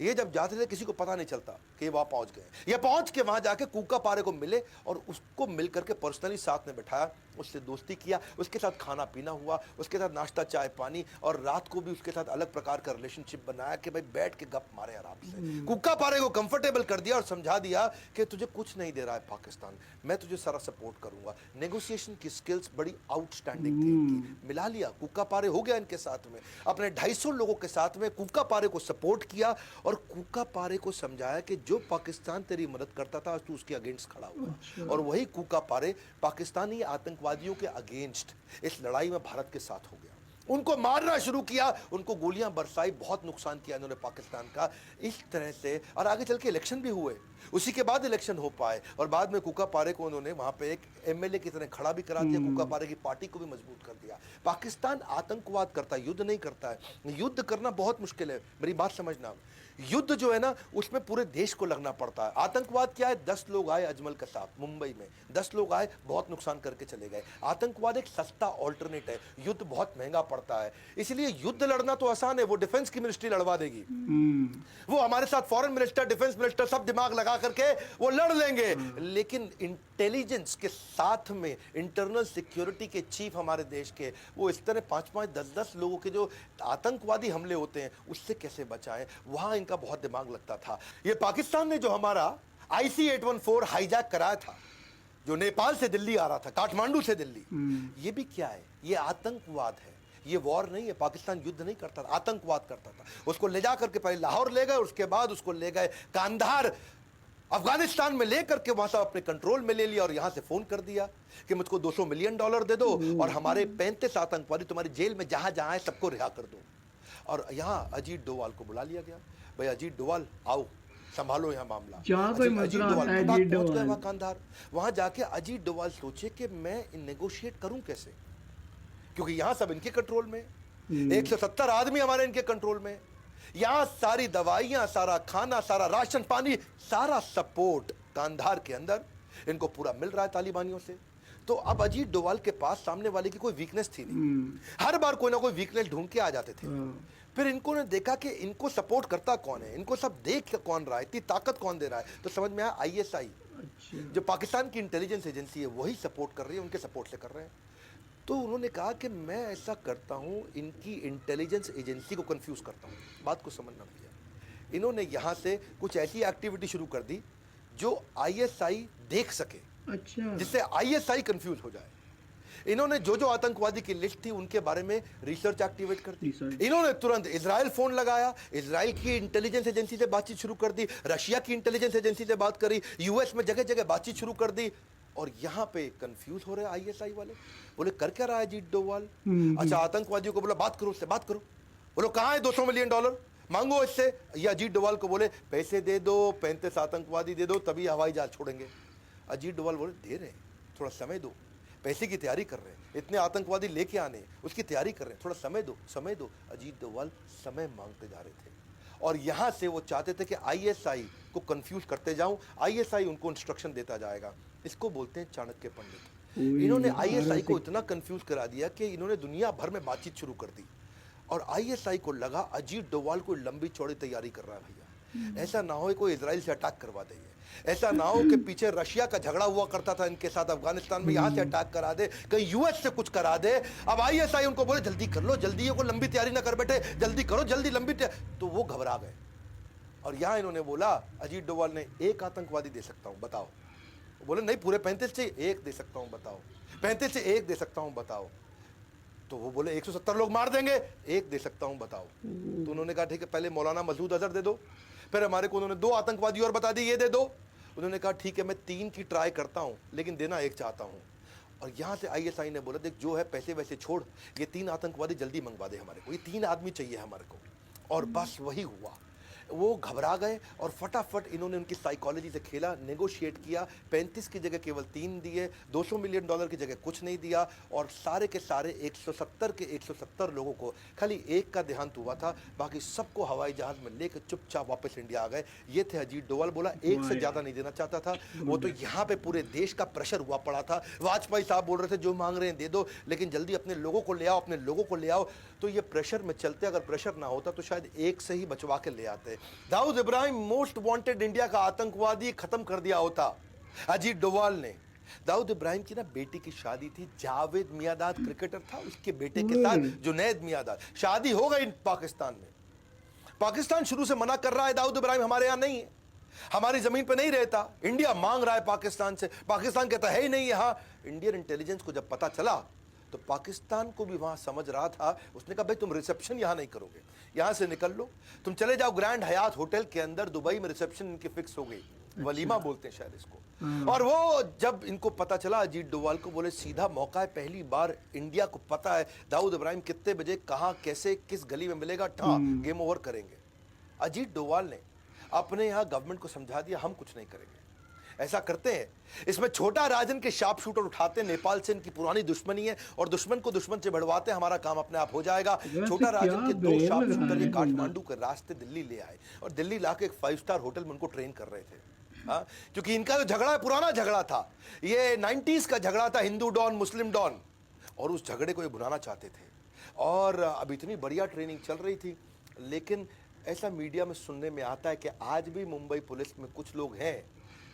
ये जब जाते थे किसी को पता नहीं चलता कि ये वहाँ पहुंच गए। ये पहुंच के वहाँ जाके कूका पारे को मिले, और उसको मिल करके पर्सनली साथ में बैठाया। उससे दोस्ती किया, उसके साथ खाना पीना हुआ, उसके साथ नाश्ता चाय पानी, और रात को भी उसके साथ अलग प्रकार का रिलेशनशिप बनाया कि भाई बैठ के गप मारे आराम से। कुक्का पारे को कंफर्टेबल कर दिया और समझा दिया कि तुझे कुछ नहीं दे रहा है पाकिस्तान, मैं तुझे सारा सपोर्ट करूंगा। नेगोशिएशन की स्किल्स बड़ी आउटस्टैंडिंग थी इनकी। मिला लिया, कुक्का पारे हो गया इनके साथ में, अपने 250 लोगों के साथ में कुक्का पारे को सपोर्ट किया और कुक्का पारे को समझाया कि जो पाकिस्तान तेरी मदद करता था आज तू उसके अगेंस्ट खड़ा हुआ। और वही कुक्का पारे पाकिस्तानी आतंकवादियों के अगेंस्ट इस लड़ाई में भारत के साथ हो गया, उनको मारना शुरू किया, उनको गोलियां बरसाई, बहुत नुकसान किया इन्होंने पाकिस्तान का इस तरह से। और आगे चल के इलेक्शन भी हुए, उसी के बाद इलेक्शन हो पाए, और बाद में कुक्का पारे को उन्होंने वहां पे एक एमएलए की तरह खड़ा भी करा दिया, कुक्का पारे की पार्टी को भी मजबूत कर दिया। पाकिस्तान आतंकवाद करता है, युद्ध नहीं करता है। युद्ध करना बहुत मुश्किल है, मेरी बात समझना। युद्ध जो है ना उसमें पूरे देश को लगना पड़ता है। आतंकवाद क्या है, 10 लोग आए अजमल कसाब मुंबई में, 10 लोग आए बहुत नुकसान करके चले गए। आतंकवाद एक सस्ता ऑल्टरनेट है, युद्ध बहुत महंगा पड़ता है। इसलिए युद्ध लड़ना तो आसान है, वो डिफेंस की मिनिस्ट्री लड़वा देगी, वो हमारे साथ फॉरेन मिनिस्टर, डिफेंस मिनिस्टर सब दिमाग लगा करके वो लड़ लेंगे। लेकिन इंटेलिजेंस के साथ में इंटरनल सिक्योरिटी के चीफ हमारे देश के, वो इस तरह 5-5, 10-10 लोगों के जो आतंकवादी हमले होते हैं उससे कैसे बचाएं, वहां इनका बहुत दिमाग लगता था। ये पाकिस्तान ने जो हमारा IC-814 हाईजैक कराया था, जो नेपाल से दिल्ली आ रहा था, काठमांडू से दिल्ली, ये भी क्या है, ये आतंकवाद है। ये वॉर नहीं है, पाकिस्तान युद्ध नहीं करता था, आतंकवाद करता था। उसको ले जा करके पहले लाहौर ले गए, उसके बाद उसको ले गए कांधार अफगानिस्तान में लेकर के वहां से अपने कंट्रोल में ले लिया, और यहां से फोन कर दिया कि मुझको $200 मिलियन दे दो और हमारे 35 आतंकवादी तुम्हारी जेल में जहां जहां है सबको रिहा कर दो। और यहां अजीत डोवाल को बुला लिया गया, भाई अजीत डोवाल आओ संभालो यहाँ मामला। अजीत डोवाल कांधार, वहां जाके अजीत डोवाल सोचे कि मैं नेगोशिएट करूं कैसे, क्योंकि यहां सब इनके कंट्रोल में, 170 आदमी हमारे इनके कंट्रोल में, यहां सारी दवाइयां, सारा खाना, सारा राशन पानी, सारा सपोर्ट कांधार के अंदर इनको पूरा मिल रहा है तालिबानियों से। तो अब अजीत डोवाल के पास सामने वाले की कोई वीकनेस थी नहीं, हर बार कोई ना कोई वीकनेस ढूंढ के आ जाते थे। फिर इनको ने देखा कि इनको सपोर्ट करता कौन है, इनको सब देख कौन रहा है, इतनी ताकत कौन दे रहा है, तो समझ में आया ISI जो पाकिस्तान की इंटेलिजेंस एजेंसी है वही सपोर्ट कर रही है, उनके सपोर्ट से कर रहे हैं। तो उन्होंने कहा कि मैं ऐसा करता हूं, इनकी इंटेलिजेंस एजेंसी को कंफ्यूज करता हूं। बात को समझना भैया, इन्होंने यहां से कुछ ऐसी एक्टिविटी शुरू कर दी जो ISI देख सके, जिससे ISI कंफ्यूज हो जाए। इन्होंने जो जो आतंकवादी की लिस्ट थी उनके बारे में रिसर्च एक्टिवेट कर दी। इन्होंने तुरंत इजराइल फोन लगाया, इजराइल की इंटेलिजेंस एजेंसी से बातचीत शुरू कर दी, रशिया की इंटेलिजेंस एजेंसी से बात करी, US में जगह जगह बातचीत शुरू कर दी। और यहाँ पे कंफ्यूज हो रहे ISI वाले, बोले कर क्या रहा है अजीत डोवाल। अच्छा, आतंकवादियों को बोला बात करो, उससे बात करो, बोलो कहाँ है $200 मिलियन मांगो इससे। ये अजीत डोवाल को बोले पैसे दे दो, 35 आतंकवादी दे दो, तभी हवाई जहाज छोड़ेंगे। अजीत डोवाल बोले दे रहे हैं, थोड़ा समय दो, पैसे की तैयारी कर रहे हैं, इतने आतंकवादी लेके आने उसकी तैयारी कर रहे हैं, थोड़ा समय दो, समय दो। अजीत डोवाल समय मांगते जा रहे थे, और यहां से वो चाहते थे कि ISI को कंफ्यूज करते जाऊं, ISI उनको इंस्ट्रक्शन देता जाएगा। इसको बोलते हैं चाणक्य पंडित। इन्होंने ISI को इतना कंफ्यूज करा दिया कि इन्होंने दुनिया भर में बातचीत शुरू कर दी, और ISI को लगा अजीत डोवाल को लंबी चौड़ी तैयारी कर रहा है भैया, ऐसा ना हो कोई इजराइल से अटैक करवा दे, ऐसा ना हो कि पीछे रशिया का झगड़ा हुआ करता था इनके साथ अफगानिस्तान में, यहां से अटैक करा दे, कहीं US से कुछ करा दे। अब ISI उनको बोले जल्दी कर लो, जल्दी, को लंबी तैयारी ना कर बैठे, जल्दी करो, जल्दी लंबी तैयारी। तो वो घबरा गए, और यहां इन्होंने बोला, अजीत डोवाल ने, एक आतंकवादी दे सकता हूं बताओ। बोले नहीं, पूरे 35 से एक दे सकता हूं बताओ, 35 से एक दे सकता हूं बताओ। तो वो बोले 170 लोग मार देंगे, एक दे सकता हूं बताओ। तो उन्होंने कहा ठीक है, पहले मौलाना मसूद अजहर दे दो, फिर हमारे को उन्होंने 2 आतंकवादी और बता दिए, ये दे दो। उन्होंने कहा ठीक है, मैं 3 की ट्राई करता हूं, लेकिन देना 1 चाहता हूं। और यहां से ISI ने बोला देख जो है पैसे वैसे छोड़, ये 3 आतंकवादी जल्दी मंगवा दे हमारे को, ये 3 आदमी चाहिए हमारे को। और बस वही हुआ, वो घबरा गए और फटाफट इन्होंने उनकी साइकोलॉजी से खेला, नेगोशिएट किया, 35 की जगह केवल 3 दिए, $200 मिलियन की जगह कुछ नहीं दिया, और सारे के सारे 170 के 170 लोगों को खाली एक का देहांत हुआ था, बाकी सबको हवाई जहाज में लेकर चुपचाप वापस इंडिया आ गए। ये थे अजीत डोवाल। बोला एक से ज़्यादा नहीं देना चाहता था वो, तो यहाँ पे पूरे देश का प्रेशर हुआ पड़ा था। वाजपेयी साहब बोल रहे थे जो मांग रहे हैं दे दो, लेकिन जल्दी अपने लोगों को ले आओ, अपने लोगों को ले आओ। तो ये प्रेशर में चलते, अगर प्रेशर ना होता तो शायद एक से ही बचवा के ले आते। Dawood Ibrahim most wanted India का आतंकवादी खत्म कर दिया होता, अजीत डोवाल ने दाऊद इब्राहिम की ना बेटी की शादी थी, जावेद मियांदाद क्रिकेटर था, उसके बेटे के साथ जुनैद मियांदाद। शादी हो गई पाकिस्तान में। पाकिस्तान शुरू से मना कर रहा है दाऊद इब्राहिम हमारे यहां नहीं है, हमारी जमीन पे नहीं रहता। इंडिया मांग रहा है पाकिस्तान से, पाकिस्तान कहता है ही नहीं यहां। इंडियन इंटेलिजेंस को जब पता चला तो पाकिस्तान को भी वहां समझ रहा था, उसने कहा भाई तुम रिसेप्शन यहां नहीं करोगे, यहां से निकल लो, तुम चले जाओ ग्रैंड हयात होटल के अंदर, दुबई में रिसेप्शन इनकी फिक्स हो गई। वलीमा बोलते हैं शायद इसको। और वो जब इनको पता चला अजीत डोवाल को, बोले सीधा मौका है, पहली बार इंडिया को पता है दाऊद इब्राहिम कितने बजे कहां कैसे किस गली में मिलेगा, गेम ओवर करेंगे। अजीत डोवाल ने अपने यहां गवर्नमेंट को समझा दिया हम कुछ नहीं करेंगे, ऐसा करते हैं। इसमें छोटा राजन के शार्प शूटर उठाते हैं, नेपाल से इनकी पुरानी दुश्मनी है और दुश्मन को दुश्मन से बढ़वाते हैं, हमारा काम अपने आप हो जाएगा। छोटा राजन के 2 शार्प शूटर ये काठमांडू के रास्ते दिल्ली ले आए और दिल्ली लाके एक 5 स्टार होटल में उनको ट्रेन कर रहे थे। हाँ, क्योंकि इनका जो झगड़ा पुराना झगड़ा था, ये 90s का झगड़ा था, हिंदू डॉन मुस्लिम डॉन, और उस झगड़े को ये भुनाना चाहते थे। और अब इतनी बढ़िया ट्रेनिंग चल रही थी, लेकिन ऐसा मीडिया में सुनने में आता है कि आज भी मुंबई पुलिस में कुछ लोग हैं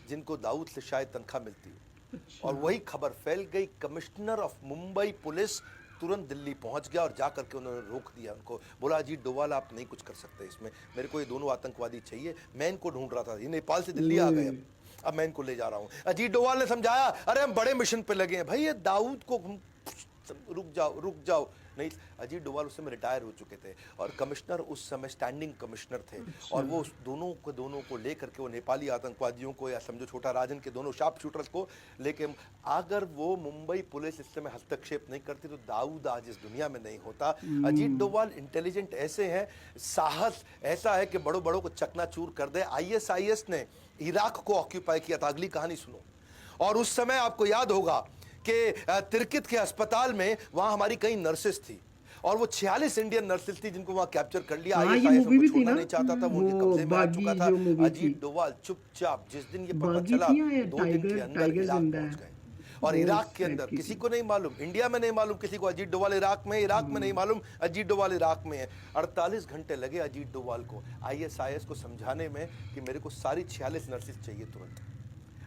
जिनको दाऊद से शायद तनख्वाह मिलती है। और वही खबर फैल गई, कमिश्नर ऑफ मुंबई पुलिस तुरंत दिल्ली पहुंच गया और जाकर के उन्होंने रोक दिया उनको, बोला अजीत डोवाल आप नहीं कुछ कर सकते इसमें, मेरे को ये दोनों आतंकवादी चाहिए, मैं इनको ढूंढ रहा था, ये नेपाल से दिल्ली आ गए, अब मैं इनको ले जा रहा हूं। अजीत डोवाल ने समझाया अरे हम बड़े मिशन पे लगे हैं भाई, ये दाऊद को रुक जाओ नहीं। अजीत डोवाल उस समय रिटायर हो चुके थे और कमिश्नर उस समय स्टैंडिंग कमिश्नर थे। और वो उस दोनों को लेकर के वो नेपाली आतंकवादियों को, या समझो छोटा राजन के दोनों शार्प शूटर्स को लेके, अगर वो मुंबई पुलिस इस समय हस्तक्षेप नहीं करती तो दाऊद आज इस दुनिया में नहीं होता। अजीत डोवाल इंटेलिजेंट ऐसे हैं, साहस ऐसा है कि बड़ों बड़ों को चकनाचूर कर दे। ISIS ने इराक को ऑक्यूपाई किया था, अगली कहानी सुनो। और उस समय आपको याद होगा कि तिरकित के अस्पताल में वहां हमारी कई नर्सेस थी और वो 46 इंडियन नर्सेस थी जिनको वहां कैप्चर कर लिया। ISIS उनको छोड़ना नहीं चाहता था, वो उनके कब्जे में आ चुका था। अजीत डोवाल चुपचाप, जिस दिन ये पता चला 2 दिन के अंदर इराक पहुंच गए। और इराक के अंदर किसी को नहीं मालूम, इंडिया में नहीं मालूम किसी को अजीत डोवाल इराक में नहीं मालूम अजीत डोवाल इराक में है। 48 घंटे लगे अजीत डोवाल को ISIS को समझाने में कि मेरे को सारी 46 नर्सेस चाहिए तुरंत।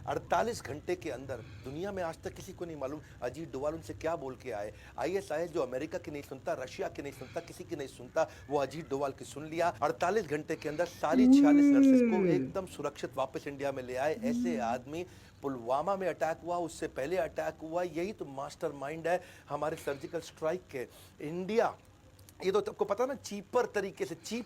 48 घंटे के अंदर, दुनिया में आज तक किसी को नहीं मालूम अजीत डोवाल उनसे क्या बोल के आए। ISIS जो अमेरिका की नहीं सुनता, रशिया की नहीं सुनता, किसी की नहीं सुनता, वो अजीत डोवाल की सुन लिया। 48 घंटे के अंदर सारी 46 नर्सेस को एकदम सुरक्षित वापस इंडिया में ले आए। ऐसे आदमी, पुलवामा में अटैक हुआ, उससे पहले अटैक हुआ, यही तो मास्टरमाइंड है हमारे सर्जिकल स्ट्राइक के। इंडिया, ये तो आपको पता ना, चीप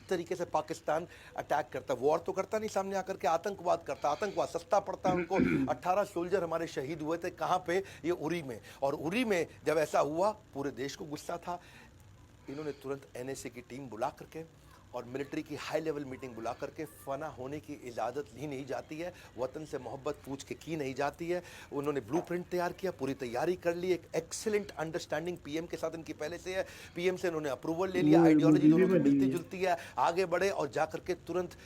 तरीके से पाकिस्तान अटैक करता है। वॉर तो करता नहीं सामने आकर के, आतंकवाद करता, आतंकवाद सस्ता पड़ता है उनको। 18 सोल्जर हमारे शहीद हुए थे, कहाँ पे, ये उरी में। और उरी में जब ऐसा हुआ पूरे देश को गुस्सा था, इन्होंने तुरंत NSA की टीम बुला करके और मिलिट्री की हाई लेवल मीटिंग बुला करके, फना होने की इजाज़त ली नहीं जाती है, वतन से मोहब्बत पूछ के की नहीं जाती है। उन्होंने ब्लूप्रिंट तैयार किया, पूरी तैयारी कर ली, एक एक्सीलेंट अंडरस्टैंडिंग PM के साथ इनकी पहले से है। PM से इन्होंने अप्रूवल ले लिया, आइडियोलॉजी दोनों की मिलती जुलती है, आगे बढ़े और जा करके तुरंत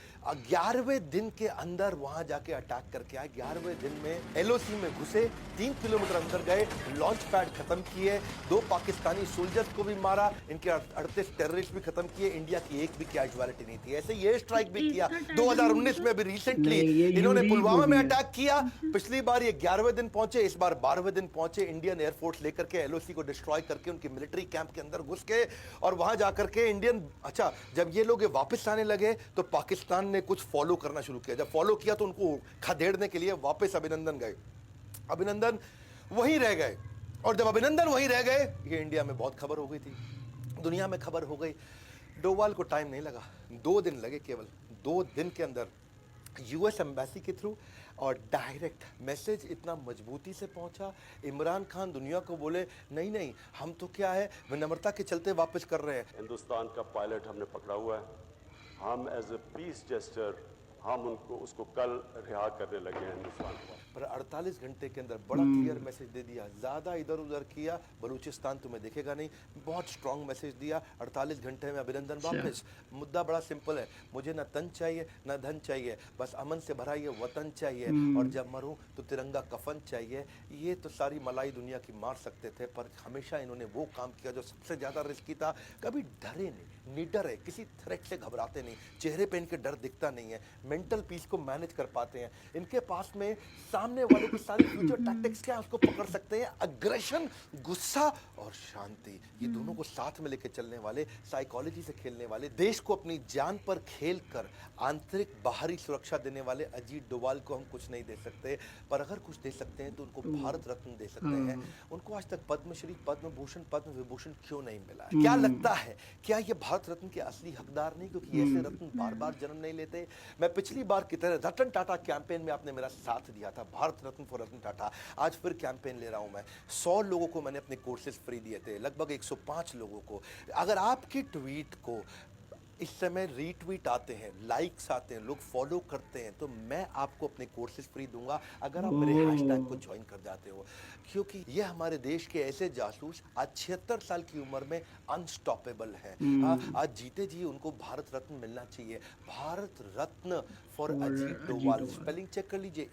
11वें दिन के अंदर वहाँ जाके अटैक करके आए। 11वें दिन में LOC में घुसे, 3 किलोमीटर अंदर गए, लॉन्च पैड खत्म किए, 2 पाकिस्तानी सोल्जर्स को भी मारा, इनके 38 टेररिस्ट भी खत्म किए, इंडिया की एक भी कैजुअलिटी नहीं थी। ऐसे ये स्ट्राइक भी किया 2019 में, भी रिसेंटली इन्होंने पुलवामा में अटैक किया। पिछली बार ये 11वें दिन पहुंचे, इस बार 12वें दिन पहुंचे, इंडियन एयरफोर्स लेकर के LOC को डिस्ट्रॉय करके उनके मिलिट्री कैंप के अंदर घुस के, और वहां जाकर के इंडियन, अच्छा जब ये लोग वापस आने लगे तो पाकिस्तान ने कुछ फॉलो करना शुरू किया। जब फॉलो किया तो उनको खदेड़ने के लिए वापस अभिनंदन गए, अभिनंदन वहीं रह गए। और जब अभिनंदन वहीं रह गए, ये इंडिया में बहुत खबर हो गई थी, दुनिया में खबर हो गई। डोवाल को टाइम नहीं लगा, 2 दिन लगे, केवल 2 दिन के अंदर US एम्बेसी के थ्रू और डायरेक्ट मैसेज इतना मजबूती से पहुंचा। इमरान खान दुनिया को बोले नहीं हम तो क्या है, विनम्रता के चलते वापस कर रहे हैं। हिंदुस्तान का पायलट हमने पकड़ा हुआ है, हम एज ए पीस जेस्टर हम उसको कल रिहा करने लगे हैं हिंदुस्तान को। पर 48 घंटे के अंदर बड़ा क्लियर मैसेज दे दिया, ज़्यादा इधर उधर किया, बलूचिस्तान तुम्हें दिखेगा नहीं, बहुत स्ट्रांग मैसेज दिया। 48 घंटे में अभिनंदन वापस। मुद्दा बड़ा सिंपल है, मुझे ना तन चाहिए ना धन चाहिए, बस अमन से भरा ये वतन चाहिए, और जब मरूं तो तिरंगा कफन चाहिए। ये तो सारी मलाई दुनिया की मार सकते थे, पर हमेशा इन्होंने वो काम किया जो सबसे ज़्यादा रिस्की था। कभी डरे नहीं, निडर है, किसी थ्रेट से घबराते नहीं, चेहरे पे इनके डर दिखता नहीं है, मेंटल पीस को मैनेज कर पाते हैं। इनके पास में सामने वाले की सारी फ्यूचर टैक्टिक्स क्या है उसको पकड़ सकते हैं। अग्रेशन, गुस्सा और शांति, ये दोनों को साथ में लेकर चलने वाले, साइकोलॉजी से खेलने वाले, देश को अपनी जान पर खेल कर आंतरिक बाहरी सुरक्षा देने वाले अजीत डोभाल को हम कुछ नहीं दे सकते, पर अगर कुछ दे सकते हैं तो उनको भारत रत्न दे सकते हैं। उनको आज तक पद्मश्री, पद्म भूषण, पद्म विभूषण क्यों नहीं मिला है? क्या लगता है, क्या ये भारत रत्न के असली हकदार नहीं, क्योंकि ऐसे रत्न बार बार जन्म नहीं लेते? मैं पिछली बार की तरह रतन टाटा कैंपेन में आपने मेरा साथ दिया था, भारत रत्न फॉर रतन टाटा, आज फिर कैंपेन ले रहा हूं मैं। 100 लोगों को मैंने अपने कोर्सेज फ्री दिए थे, लगभग 105 लोगों को। अगर आपके ट्वीट को इस समय रीट्वीट आते हैं, लाइक्स आते हैं, लोग फॉलो करते हैं, तो मैं आपको अपने कोर्सेज फ्री दूंगा अगर आप मेरे हैशटैग को ज्वाइन कर जाते हो। क्योंकि ये हमारे देश के ऐसे जासूस आज 76 साल की उम्र में अनस्टॉपेबल हैं। आज जीते जी उनको भारत रत्न मिलना चाहिए। Bharat Ratna for Ajit Doval, spelling check कर लीजिए,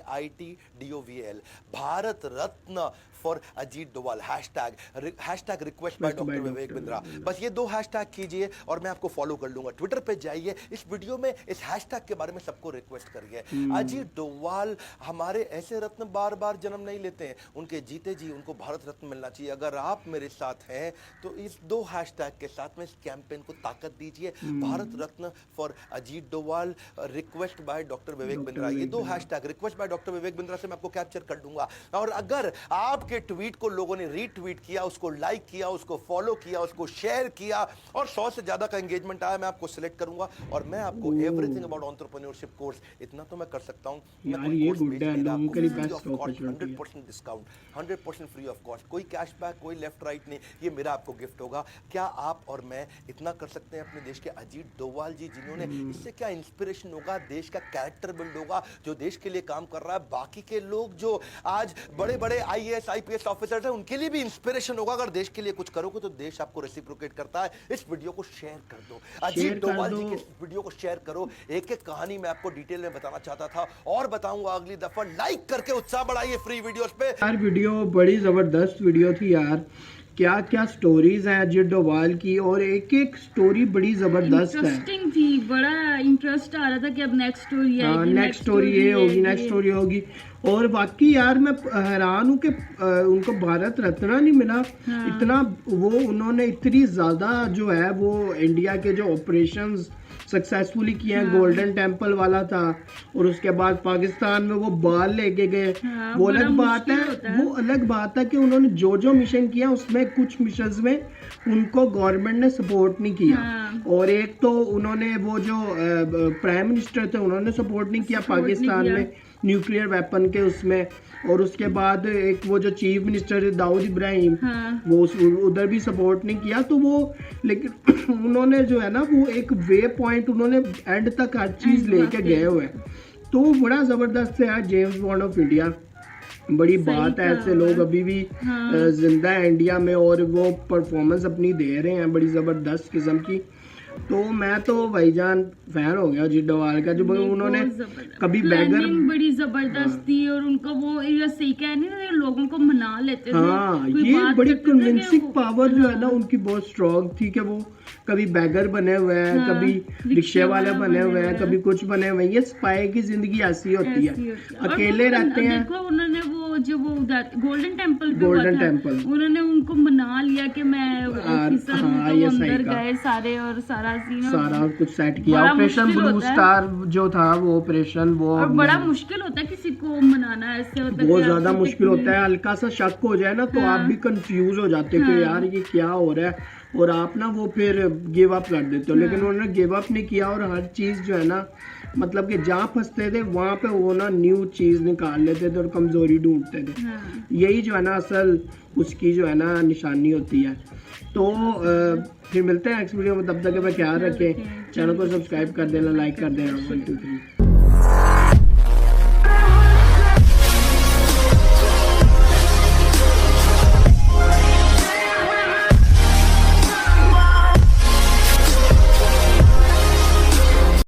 AJITDOVAL, Bharat Ratna for Ajit Doval, hashtag request by doctor Vivek Bindra. बस ये 2 हैशटैग कीजिए और मैं आपको फॉलो कर लूंगा। ट्विटर पे जाइए, इस वीडियो में इस हैशटैग के बारे में सबको रिक्वेस्ट करिए। अजीत डोभाल हमारे ऐसे रत्न बार बार जन्म नहीं लेते हैं, उनके जीते जी उनको भारत रत्न मिलना चाहिए। अगर आप मेरे साथ हैं तो इस 2 हैशटैग के साथ में इस कैंपेन को ताकत दीजिए। Bharat Ratna for Ajit Doval, request by doctor Vivek Bindra, ये 2 hashtag request by doctor Vivek Bindra से मैं आपको कैप्चर कर दूंगा। और अगर आपके ट्वीट को लोगों ने रीट्वीट किया, उसको लाइक किया, उसको फॉलो किया, उसको शेयर किया और 100 से ज्यादा का एंगेजमेंट आया, मैं आपको सिलेक्ट करूंगा और मैं आपको एवरीथिंग अबाउट एंटरप्रेन्योरशिप कोर्स, इतना तो मैं कर सकता हूं, यार ये गुड है, लोगों के लिए बेस्ट अपॉर्चुनिटी है। 100% डिस्काउंट, 100% फ्री ऑफ कॉस्ट, कोई कैशबैक, कोई लेफ्ट राइट नहीं, ये मेरा आपको गिफ्ट होगा। क्या आप और मैं इतना कर सकते हैं अपने देश के अजीत डोभाल जी, जिन्होंने, इससे क्या इंस्पिरेशन होगा, देश का कैरेक्टर बिल्ड होगा, जो देश के लिए काम कर रहा है। बाकी के लोग जो आज बड़े बड़े IAS IPS ऑफिसर्स हैं, उनके लिए भी इंस्पिरेशन होगा। अगर देश के लिए कुछ करोगे तो देश आपको रेसिप्रोकेट करता है। इस वीडियो को शेयर कर दो, अजीत डोभाल जी के इस वीडियो को शेयर करो। एक एक कहानी मैं आपको डिटेल में बताना चाहता था और बताऊंगा अगली दफा। लाइक करके उत्साह बढ़ाइए फ्री वीडियोस पे। यार वीडियो बड़ी जबरदस्त वीडियो थी यार, क्या क्या स्टोरीज हैं अजीत डोभाल की, और एक एक स्टोरी बड़ी जबरदस्त है, इंटरेस्टिंग थी, बड़ा इंटरेस्ट आ रहा था कि अब नेक्स्ट स्टोरी आएगी, नेक्स्ट स्टोरी ये होगी, नेक्स्ट स्टोरी होगी। और बाकी यार मैं हैरान हूँ कि उनको भारत रत्न नहीं मिला। इतना वो उन्होंने इतनी ज्यादा जो है वो इंडिया के जो ऑपरेशंस सक्सेसफुली किए हैं, गोल्डन टेम्पल वाला था, और उसके बाद पाकिस्तान में वो बाल लेके गए, वो अलग बात है। वो अलग बात है कि उन्होंने जो जो मिशन किया उसमें कुछ मिशंस में उनको गवर्नमेंट ने सपोर्ट नहीं किया। और एक तो उन्होंने वो जो प्राइम मिनिस्टर थे उन्होंने सपोर्ट नहीं किया पाकिस्तान में न्यूक्लियर वेपन के उसमें, और उसके बाद एक वो जो चीफ मिनिस्टर दाऊद इब्राहिम, वो उधर भी सपोर्ट नहीं किया। तो वो लेकिन उन्होंने जो है ना वो एक वे पॉइंट उन्होंने एंड तक हर चीज लेके गए हुए, तो बड़ा जबरदस्त है यार। जेम्स बॉन्ड ऑफ इंडिया, बड़ी बात है, ऐसे लोग अभी भी जिंदा है इंडिया में और वो परफॉर्मेंस अपनी दे रहे हैं बड़ी जबरदस्त किस्म की। तो मैं तो भाईजान फैन हो गया अजीत डोभाल का, जो उन्होंने कभी बैगर बड़ी जबरदस्त थी, और उनका वो ये सही कह नहीं रहे, लोगों को मना लेते थे। हाँ, ये बड़ी कन्विंसिंग पावर जो है ना उनकी बहुत स्ट्रॉन्ग थी कि वो कभी बैगर बने हुए हैं, कभी रिक्शे वाले बने हुए हैं, कभी कुछ बने हुए हैं। ये स्पाई की जिंदगी ऐसी होती है, अकेले रहते हैं। देखो उन्होंने वो जो वो गोल्डन टेम्पल उन्होंने उनको मना लिया कि मैं ऑफिसर हूं, तो वो अंदर गए सारे और सारा सीन सारा कुछ सेट किया। ऑपरेशन ब्लू स्टार जो था वो ऑपरेशन, वो और बड़ा मुश्किल होता है किसी को मनाना, ऐसे होता है बहुत ज्यादा मुश्किल होता है। हल्का सा शक हो जाए ना तो आप भी कंफ्यूज हो जाते हो कि यार ये क्या हो रहा है, और आप ना वो फिर गिव अप कर देते हो। लेकिन उन्होंने गिव अप नहीं किया, और हर चीज जो है ना मतलब कि जहाँ फंसते थे वहाँ पे वो ना न्यू चीज निकाल लेते थे और कमजोरी ढूंढते थे। यही जो है ना असल उसकी जो है ना निशानी होती है। तो फिर मिलते हैं नेक्स्ट वीडियो में, तब तक मैं ख्याल रखें, चैनल को सब्सक्राइब कर देना, लाइक कर देना। 1 2 3